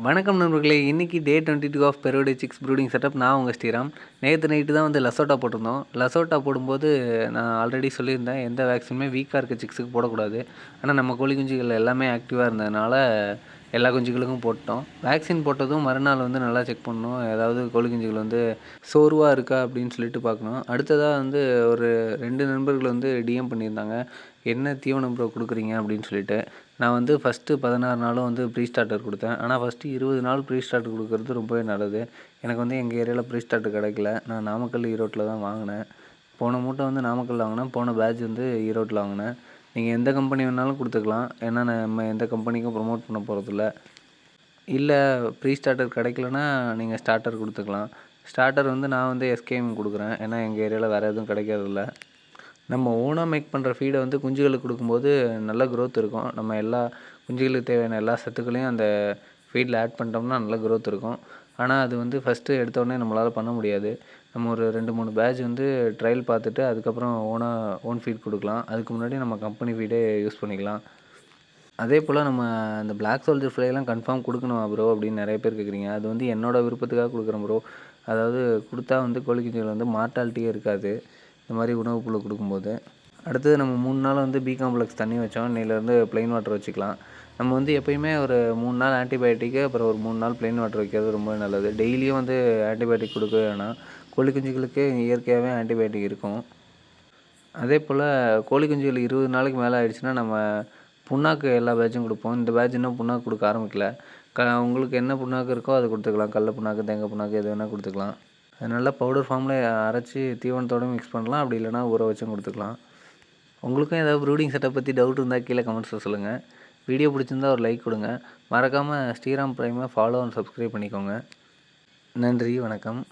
வணக்கம் நண்பர்களே. இன்றைக்கி டே 22 ஆஃப் பெரோடே சிக்ஸ் ப்ரூடிங் செட்டப். நான் உங்கள் ஸ்ரீராம். நேற்று நைட்டு தான் வந்து லசோட்டா போட்டிருந்தோம். லசோட்டா போடும்போது நான் ஆல்ரெடி சொல்லியிருந்தேன், எந்த வேக்சினுமே வீக்காக இருக்க சிக்ஸுக்கு போடக்கூடாது. ஆனால் நம்ம கோழி குஞ்சுகள் எல்லாமே ஆக்டிவாக இருந்ததுனால எல்லா குஞ்சுகளுக்கும் போட்டோம். வேக்சின் போட்டதும் மறுநாள் வந்து நல்லா செக் பண்ணணும். ஏதாவது கோழி குஞ்சுகள் வந்து சோர்வாக இருக்கா அப்படின்னு சொல்லிட்டு பார்க்கணும். அடுத்ததாக வந்து ஒரு 2 நண்பர்கள் வந்து டிஎம் பண்ணியிருந்தாங்க, என்ன தீவனம் ப்ரோ கொடுக்குறீங்க அப்படின்னு சொல்லிட்டு. நான் வந்து ஃபஸ்ட்டு 16 நாளும் வந்து ப்ரீ ஸ்டார்டர் கொடுத்தேன். ஆனால் ஃபஸ்ட்டு 20 நாள் ப்ரீ ஸ்டார்டர் கொடுக்குறது ரொம்பவே நல்லது. எனக்கு வந்து எங்கள் ஏரியாவில் ப்ரீ ஸ்டார்டர் கிடைக்கல. நான் நாமக்கல், ஈரோட்டில் தான் வாங்கினேன். போன மூட்டை வந்து நாமக்கல்ல வாங்கினேன். போன பேட்ச் வந்து ஈரோட்டில் வாங்கினேன். நீங்கள் எந்த கம்பெனி வேணாலும் கொடுத்துக்கலாம். ஏன்னா நம்ம எந்த கம்பெனிக்கும் ப்ரொமோட் பண்ண போகிறதில்ல. இல்லை ப்ரீ ஸ்டார்டர் கிடைக்கலனா நீங்கள் ஸ்டார்டர் கொடுத்துக்கலாம். ஸ்டார்டர் வந்து நான் வந்து எஸ்கேஎம் கொடுக்குறேன். ஏன்னா எங்கள் ஏரியாவில் வேறு எதுவும் கிடைக்கிறதில்ல. நம்ம ஓனாக மேக் பண்ணுற ஃபீடை வந்து குஞ்சுகளுக்கு கொடுக்கும்போது நல்ல க்ரோத் இருக்கும். நம்ம எல்லா குஞ்சுகளுக்கு தேவையான எல்லா சத்துக்களையும் அந்த ஃபீடில் ஆட் பண்ணிட்டோம்னா நல்ல க்ரோத் இருக்கும். ஆனால் அது வந்து ஃபஸ்ட்டு எடுத்தோடனே நம்மளால் பண்ண முடியாது. நம்ம ஒரு 2-3 பேட்ச் வந்து ட்ரையல் பார்த்துட்டு அதுக்கப்புறம் ஓன் ஃபீட் கொடுக்கலாம். அதுக்கு முன்னாடி நம்ம கம்பெனி ஃபீடே யூஸ் பண்ணிக்கலாம். அதே போல் நம்ம அந்த பிளாக் சோல்ஜர் ஃப்ளைலாம் கன்ஃபார்ம் கொடுக்கணுமா ப்ரோ அப்படின்னு நிறைய பேர் கேட்குறீங்க. அது வந்து என்னோடய விருப்பத்துக்காக கொடுக்குறேன் ப்ரோ. அதாவது கொடுத்தா வந்து கோழி குஞ்சுகள் வந்து மார்ட்டாலிட்டியே இருக்காது இந்த மாதிரி உணவு புழு கொடுக்கும்போது. அடுத்தது நம்ம 3 நாள் வந்து பி காம்ப்ளெக்ஸ் தண்ணி வச்சோம். இன்னையிலேருந்து ப்ளைன் வாட்டர் வச்சுக்கலாம். நம்ம வந்து எப்போயுமே ஒரு 3 நாள் ஆன்டிபயோட்டிக்கு, அப்புறம் ஒரு 3 நாள் ப்ளைன் வாட்டர் வைக்கிறது ரொம்ப நல்லது. டெய்லியும் வந்து ஆன்டிபயோட்டிக் கொடுக்க வேணாம். கோழி குஞ்சுகளுக்கு இயற்கையாகவே ஆன்டிபயோட்டிக் இருக்கும். அதே போல் கோழி குஞ்சுகள் 20 நாளைக்கு மேலே ஆயிடுச்சுன்னா நம்ம புண்ணாக்கு எல்லா பேட்சும் கொடுப்போம். இந்த பேட்ச் இன்னும் புண்ணாக்கு கொடுக்க ஆரம்பிக்கல. உங்களுக்கு என்ன புண்ணாக்கு இருக்கோ அதை கொடுத்துக்கலாம். கடல புண்ணாக்கு, தேங்காய் புண்ணாக்கு எது வேணால் கொடுத்துக்கலாம். அது நல்லா பவுடர் ஃபார்மில் அரைச்சி தீவனத்தோடு மிக்ஸ் பண்ணலாம். அப்படி இல்லைனா ஊற வச்சும் கொடுத்துக்கலாம். உங்களுக்கும் ஏதாவது ப்ரூடிங் செட்டப் பற்றி டவுட் இருந்தால் கீழே கமெண்ட்ஸில் சொல்லுங்கள். வீடியோ பிடிச்சிருந்தா ஒரு லைக் கொடுங்க. மறக்காமல் ஸ்ரீராம் பிரைமை ஃபாலோ அண்ட் சப்ஸ்கிரைப் பண்ணிக்கோங்க. நன்றி, வணக்கம்.